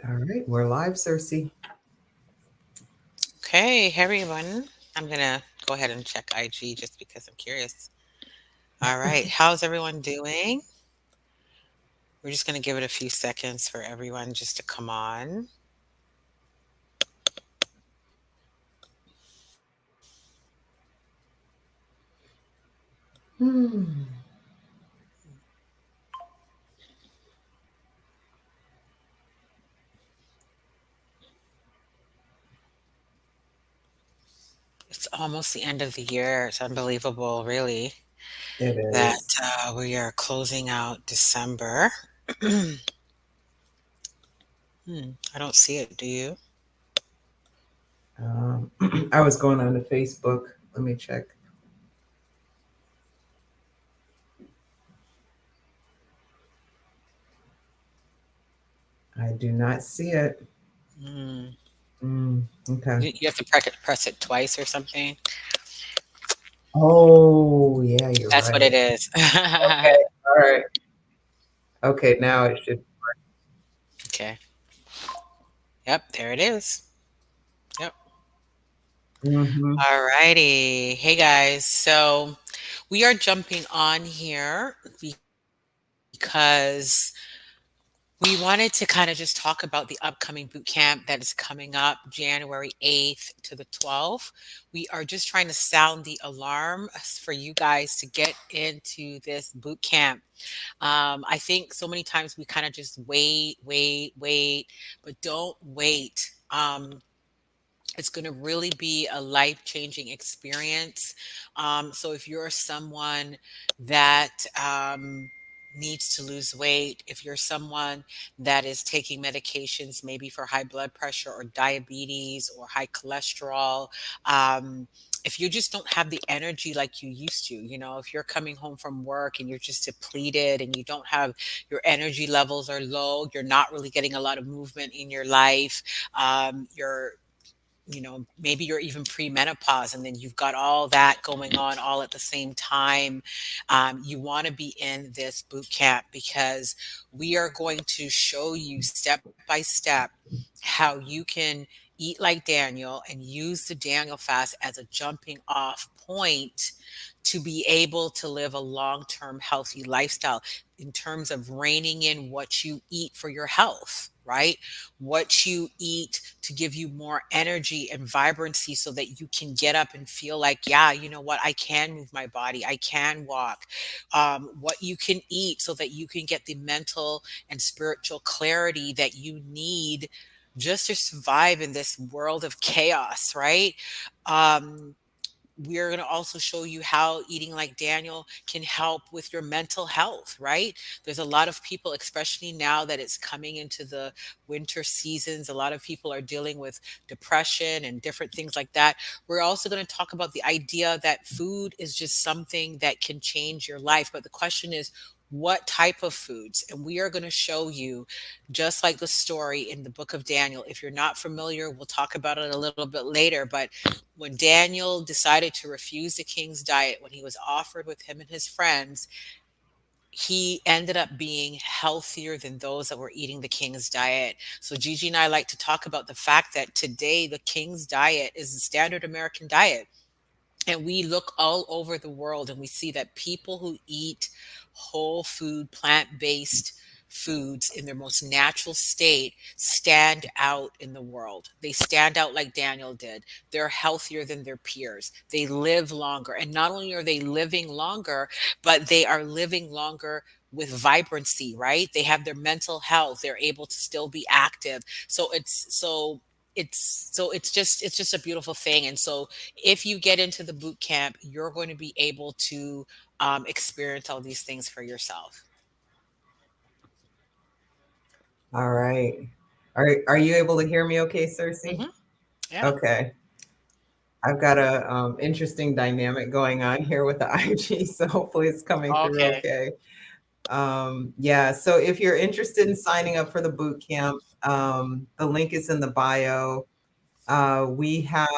All right, we're live, Cersei. Okay, hey everyone. I'm gonna go ahead and check IG just because I'm curious. All right, how's everyone doing? We're just gonna give it a few seconds for everyone just to come on. Hmm. It's almost the end of the year. It's unbelievable, really, It that is. we are closing out December. I don't see it, do you? Um, I was going on to Facebook. Let me check. I do not see it. Mm. Okay. You have to press it twice or something. Oh, yeah, you're That's what it right. is. Okay. All right. Okay, now it should. Okay. Yep, there it is. Yep. Hmm. All righty. Hey guys. So we are jumping on here because we wanted to kind of just talk about the upcoming boot camp that is coming up January 8th to the 12th. We are just trying to sound the alarm for you guys to get into this boot camp. I think so many times we kind of just wait, but don't wait. It's going to really be a life changing experience. So, if you're someone that needs to lose weight, if you're someone that is taking medications, maybe for high blood pressure or diabetes or high cholesterol, um, if you just don't have the energy like you used to, if you're coming home from work and you're just depleted and you don't have your energy levels are low, you're not really getting a lot of movement in your life, you're maybe you're even premenopause and then you've got all that going on all at the same time. You want to be in this boot camp because we are going to show you step by step how you can eat like Daniel and use the Daniel fast as a jumping off point to be able to live a long term healthy lifestyle in terms of reining in what you eat for your health, right? What you eat to give you more energy and vibrancy so that you can get up and feel like, yeah, you know what, I can move my body, I can walk. What you can eat so that you can get the mental and spiritual clarity that you need just to survive in this world of chaos, right? Um, we're going to also show you how eating like Daniel can help with your mental health, right? There's a lot of people, especially now that it's coming into the winter seasons, a lot of people are dealing with depression and different things like that. We're also going to talk about the idea that food is just something that can change your life. But the question is, what type of foods? And we are going to show you, just like the story in the book of Daniel. If you're not familiar, we'll talk about it a little bit later. But when Daniel decided to refuse the king's diet, when he was offered with him and his friends, he ended up being healthier than those that were eating the king's diet. So Gigi and I like to talk about the fact that today the king's diet is the standard American diet. And we look all over the world and we see that people who eat whole food, plant based foods in their most natural state stand out in the world. They stand out like Daniel did. They're healthier than their peers. They live longer. And not only are they living longer, but they are living longer with vibrancy, right? They have their mental health. They're able to still be active. So it's just a beautiful thing. And so if you get into the boot camp, you're going to be able to experience all these things for yourself. All right. Are you able to hear me okay, Cersei? Hmm. Yeah. Okay. I've got a interesting dynamic going on here with the IG, so hopefully it's coming through Okay. okay. Yeah, so if you're interested in signing up for the boot camp, the link is in the bio. We have,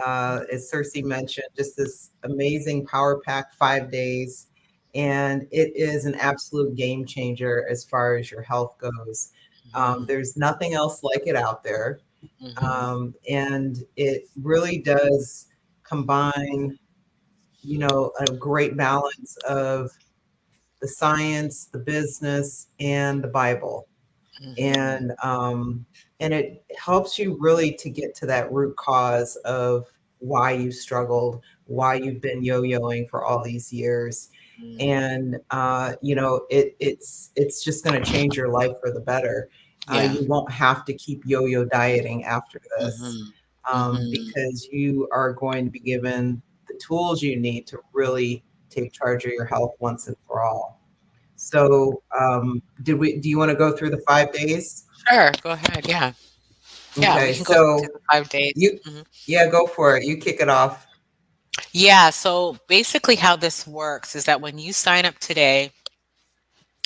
as Cersei mentioned, just this amazing power pack 5 days, and it is an absolute game changer as far as your health goes. There's nothing else like it out there. Mhm. And it really does combine, a great balance of the science, the business, and the Bible. Mhm. And it helps you really to get to that root cause of why you struggled, why you've been yo-yoing for all these years. Mm. And it's just going to change your life for the better. Yeah. You won't have to keep yo-yo dieting after this, Mhm. Mhm. because you are going to be given the tools you need to really take charge of your health once and for all. So, do you want to go through the 5 days? Sure, go ahead, yeah. Yeah, we Okay, can go through so the 5 days. you, Mhm. yeah, go for it. You kick it off. Yeah, so basically how this works is that when you sign up today,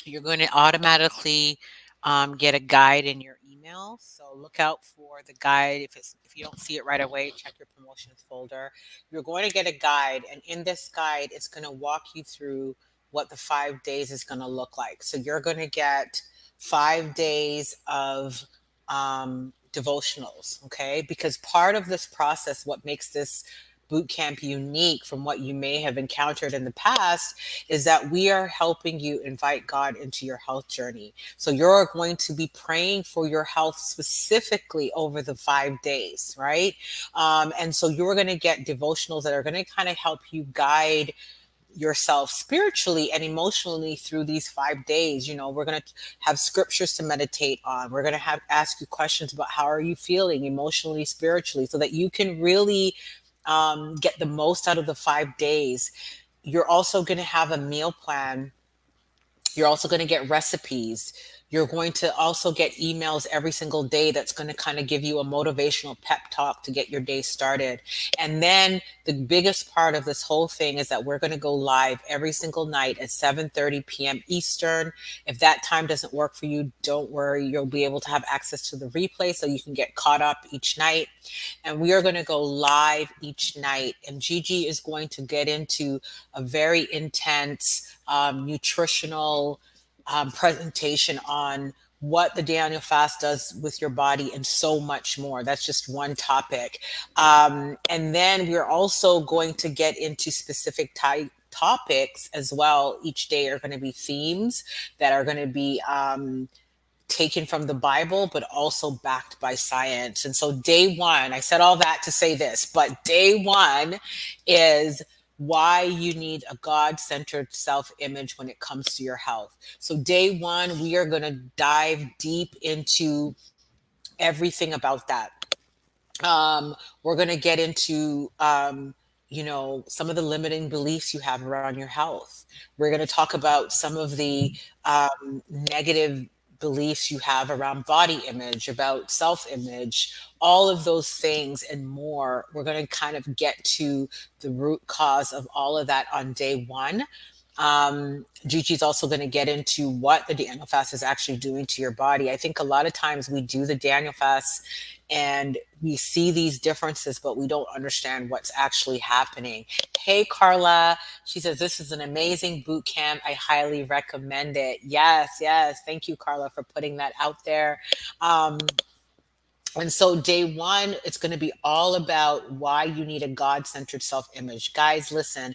you're going to automatically get a guide in your email. So look out for the guide. If you don't see it right away, check your promotions folder. You're going to get a guide, and in this guide, it's going to walk you through what the 5 days is going to look like. So you're going to get 5 days of devotionals, okay? Because part of this process, what makes this boot camp unique from what you may have encountered in the past, is that we are helping you invite God into your health journey. So you're going to be praying for your health specifically over the 5 days, right? And so you're going to get devotionals that are going to kind of help you guide yourself spiritually and emotionally through these 5 days. We're going to have scriptures to meditate on. We're going to have ask you questions about how are you feeling emotionally, spiritually, so that you can really get the most out of the 5 days. You're also going to have a meal plan. You're also going to get recipes. You're going to also get emails every single day that's going to kind of give you a motivational pep talk to get your day started. And then the biggest part of this whole thing is that we're going to go live every single night at 7:30 p.m. Eastern. If that time doesn't work for you, don't worry. You'll be able to have access to the replay so you can get caught up each night. And we are going to go live each night. And Gigi is going to get into a very intense nutritional presentation on what the Daniel fast does with your body and so much more. That's just one topic. And then we're also going to get into specific topics as well. Each day are going to be themes that are going to be taken from the Bible, but also backed by science. And so, day one, I said all that to say this, but day one is why you need a God centered self image when it comes to your health. So, day one, we are going to dive deep into everything about that. We're going to get into some of the limiting beliefs you have around your health. We're going to talk about some of the negative beliefs you have around body image, about self image, all of those things and more. We're going to kind of get to the root cause of all of that on day one. Gigi's also going to get into what the Daniel fast is actually doing to your body. I think a lot of times we do the Daniel fast and we see these differences, but we don't understand what's actually happening. Hey, Carla. She says, this is an amazing boot camp. I highly recommend it. Yes, yes. Thank you, Carla, for putting that out there. Um, and so, day one, it's going to be all about why you need a God centered self image. Guys, listen,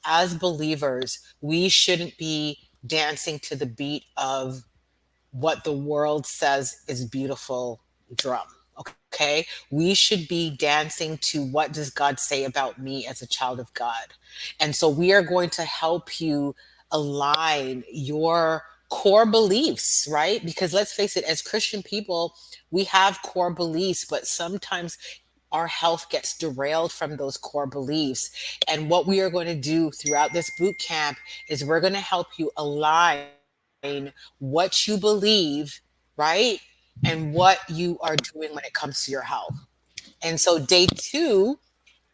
as believers, we shouldn't be dancing to the beat of what the world says is beautiful drum. Okay. We should be dancing to what does God say about me as a child of God. And so we are going to help you align your core beliefs, right? Because let's face it, as Christian people, we have core beliefs, but sometimes our health gets derailed from those core beliefs. And what we are going to do throughout this boot camp is we're going to help you align what you believe, right? And what you are doing when it comes to your health. And so, day two,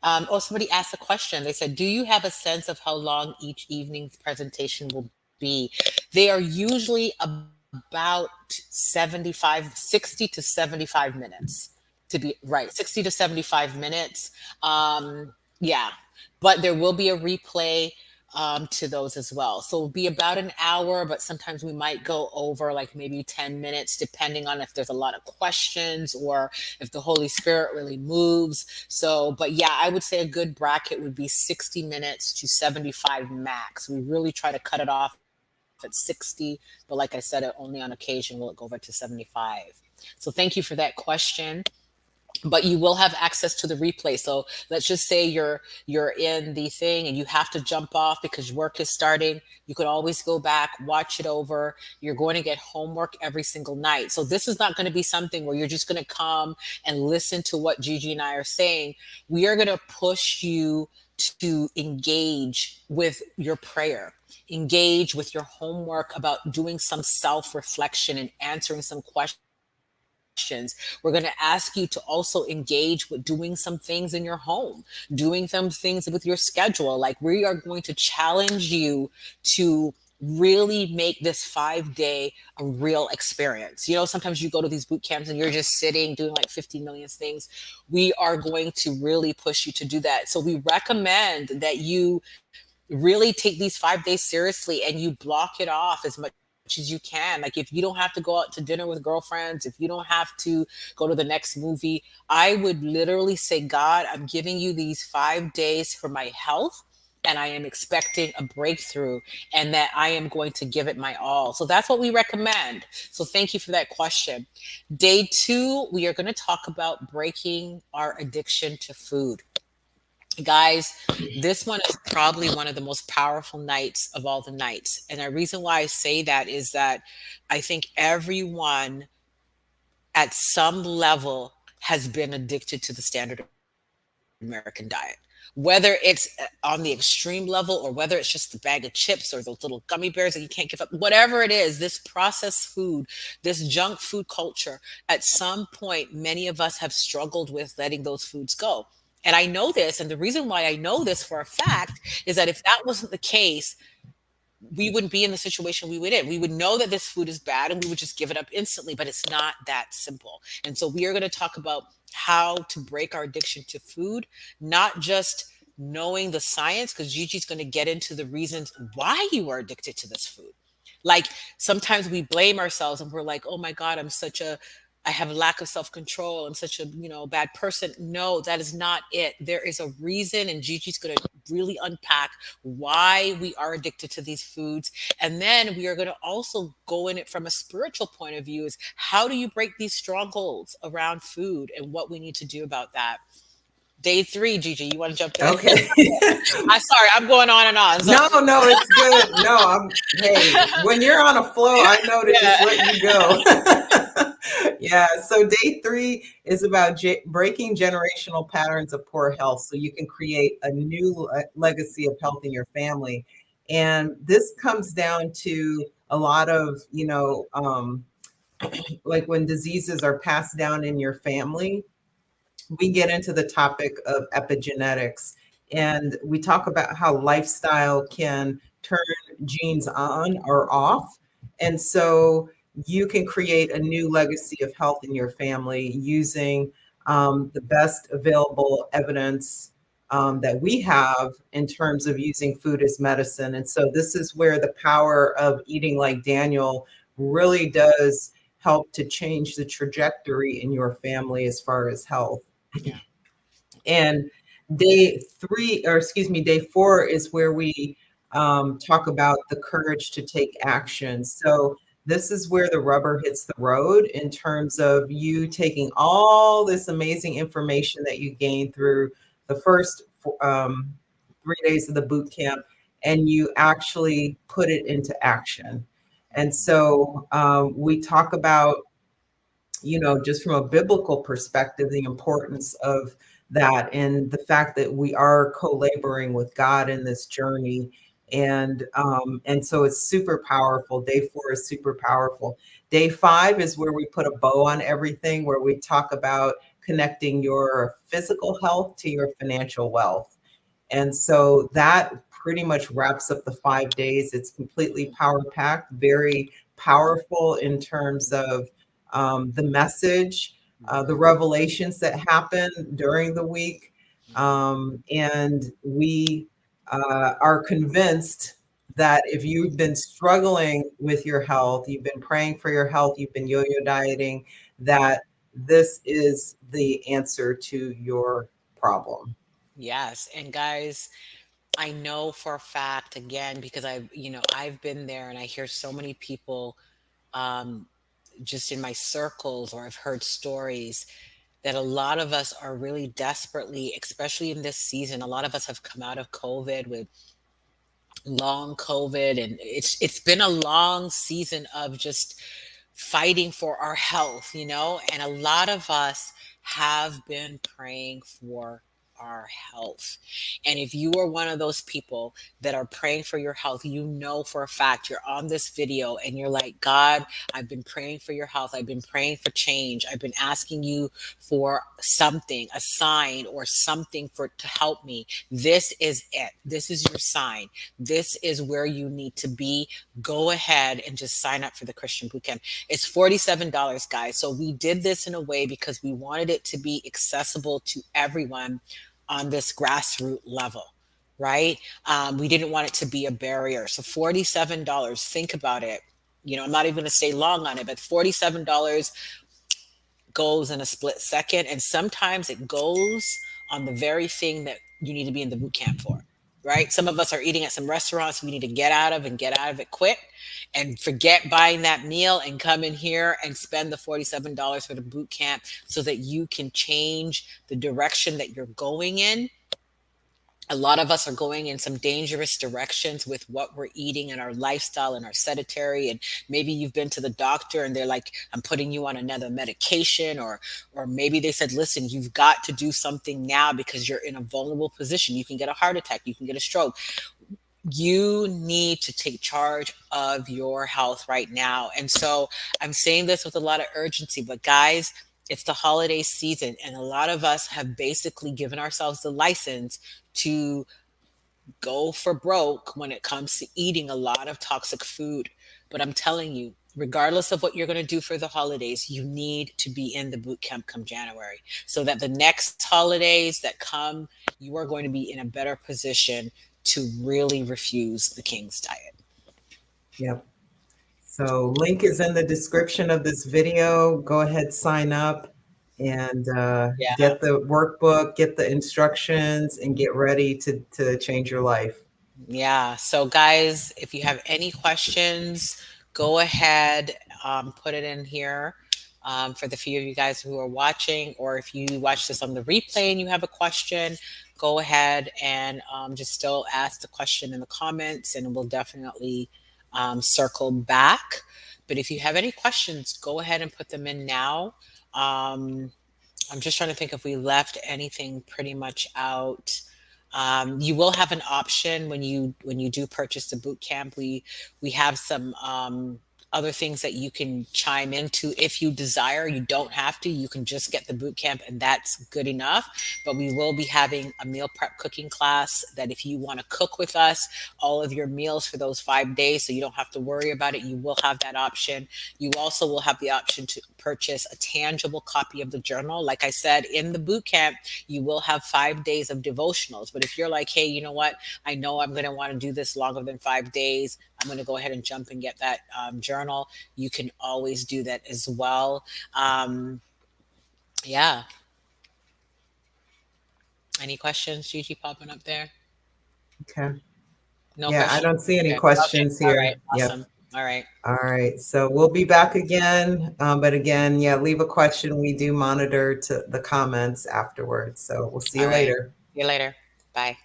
somebody asked a question. They said, do you have a sense of how long each evening's presentation will be? They are usually about 60 to 75 minutes to be right, 60 to 75 minutes. Yeah, but there will be a replay. to those as well. So it'll be about an hour, but sometimes we might go over like maybe 10 minutes, depending on if there's a lot of questions or if the Holy Spirit really moves. So, but yeah, I would say a good bracket would be 60 minutes to 75 max. We really try to cut it off at 60, but like I said, only on occasion will it go over to 75. So thank you for that question, but you will have access to the replay. So let's just say you're in the thing and you have to jump off because work is starting. You could always go back, watch it over. You're going to get homework every single night. So this is not going to be something where you're just going to come and listen to what Gigi and I are saying. We are going to push you to engage with your prayer, engage with your homework, about doing some self reflection and answering some questions. We're going to ask you to also engage with doing some things in your home, doing some things with your schedule. Like, we are going to challenge you to really make this 5 day a real experience. You know, sometimes you go to these boot camps and you're just sitting doing like 50 million things. We are going to really push you to do that. So we recommend that you really take these 5 days seriously and you block it off as much as you can. Like, if you don't have to go out to dinner with girlfriends, if you don't have to go to the next movie, I would literally say, God, I'm giving you these 5 days for my health, and I am expecting a breakthrough, and that I am going to give it my all. So that's what we recommend. So thank you for that question. Day two, we are going to talk about breaking our addiction to food. Guys, this one is probably one of the most powerful nights of all the nights. And the reason why I say that is that I think everyone at some level has been addicted to the standard American diet. Whether it's on the extreme level or whether it's just the bag of chips or those little gummy bears that you can't give up, whatever it is, this processed food, this junk food culture, at some point, many of us have struggled with letting those foods go. And I know this, and the reason why I know this for a fact is that if that wasn't the case, we wouldn't be in the situation we would in. We would know that this food is bad and we would just give it up instantly, but it's not that simple. And so we are going to talk about how to break our addiction to food, not just knowing the science, because Gigi's going to get into the reasons why you are addicted to this food. Like, sometimes we blame ourselves and we're like, oh my God, I have a lack of self control. I'm such a, bad person. No, that is not it. There is a reason, and Gigi's going to really unpack why we are addicted to these foods. And then we are going to also go in it from a spiritual point of view: is how do you break these strongholds around food and what we need to do about that. Day three, Gigi, you want to jump in? Okay. I'm sorry, I'm going on and on. So No, no, it's good. No, hey, when you're on a flow, I know to just let yeah. you go. Yeah, so day three is about breaking generational patterns of poor health so you can create a new legacy of health in your family. And this comes down to a lot of, like when diseases are passed down in your family, we get into the topic of epigenetics, and we talk about how lifestyle can turn genes on or off. And so you can create a new legacy of health in your family using the best available evidence that we have in terms of using food as medicine. And so this is where the power of eating like Daniel really does help to change the trajectory in your family as far as health. Yeah. And day three, or excuse me, day four is where we talk about the courage to take action. So this is where the rubber hits the road in terms of you taking all this amazing information that you gained through the first 3 days of the boot camp, and you actually put it into action. And so we talk about, just from a biblical perspective, the importance of that and the fact that we are co-laboring with God in this journey. And so it's super powerful. Day four is super powerful. Day five is where we put a bow on everything, where we talk about connecting your physical health to your financial wealth. And so that pretty much wraps up the 5 days. It's completely power packed, very powerful in terms of the message, the revelations that happen during the week. And we are convinced that if you've been struggling with your health, you've been praying for your health, you've been yo-yo dieting, that this is the answer to your problem. Yes, and guys, I know for a fact, again, because I've been there and I hear so many people, um, just in my circles, or I've heard stories that a lot of us are really desperately, especially in this season, a lot of us have come out of COVID with long COVID, and it's been a long season of just fighting for our health, and a lot of us have been praying for our health. And if you are one of those people that are praying for your health, you know for a fact you're on this video and you're like, God, I've been praying for your health. I've been praying for change. I've been asking you for something, a sign or something to help me. This is it. This is your sign. This is where you need to be. Go ahead and just sign up for the Christian Bootcamp. It's $47, guys. So we did this in a way because we wanted it to be accessible to everyone on this grassroots level, right? We didn't want it to be a barrier. So $47, think about it. I'm not even going to stay long on it, but $47 goes in a split second. And sometimes it goes on the very thing that you need to be in the boot camp for, right? Some of us are eating at some restaurants we need to get out of and get out of it quick and forget buying that meal and come in here and spend the $47 for the boot camp so that you can change the direction that you're going in. A lot of us are going in some dangerous directions with what we're eating and our lifestyle and our sedentary. And maybe you've been to the doctor and they're like, I'm putting you on another medication, or maybe they said, listen, you've got to do something now because you're in a vulnerable position. You can get a heart attack, you can get a stroke. You need to take charge of your health right now. And so I'm saying this with a lot of urgency, but guys, it's the holiday season, and a lot of us have basically given ourselves the license to go for broke when it comes to eating a lot of toxic food. But I'm telling you, regardless of what you're going to do for the holidays, you need to be in the boot camp come January so that the next holidays that come, you are going to be in a better position to really refuse the king's diet. Yep. So link is in the description of this video. Go ahead, sign up and Yeah. get the workbook, get the instructions, and get ready to change your life. Yeah. So, guys, if you have any questions, go ahead, put it in here, for the few of you guys who are watching. Or if you watch this on the replay and you have a question, go ahead and just still ask the question in the comments, and we'll definitely circle back. But if you have any questions, go ahead and put them in now. Um, I'm just trying to think if we left anything pretty much out. You will have an option when you do purchase the boot camp. We have some other things that you can chime into if you desire. You don't have to. You can just get the boot camp, and that's good enough. But we will be having a meal prep cooking class that if you want to cook with us, all of your meals for those 5 days, so you don't have to worry about it. You will have that option. You also will have the option to purchase a tangible copy of the journal. Like I said, in the boot camp, you will have 5 days of devotionals. But if you're like, hey, you know what? I know I'm going to want to do this longer than 5 days. I'm going to go ahead and jump and get that journal. You can always do that as well. Yeah. Any questions, Gigi, popping up there? Okay. No Yeah, I questions? don't see any Okay. Okay. questions All right. here. Yep. Awesome. All right. All right. So we'll be back again. But again, yeah, leave a question. We do monitor to the comments afterwards. So we'll see All you right. later. See you later. Bye.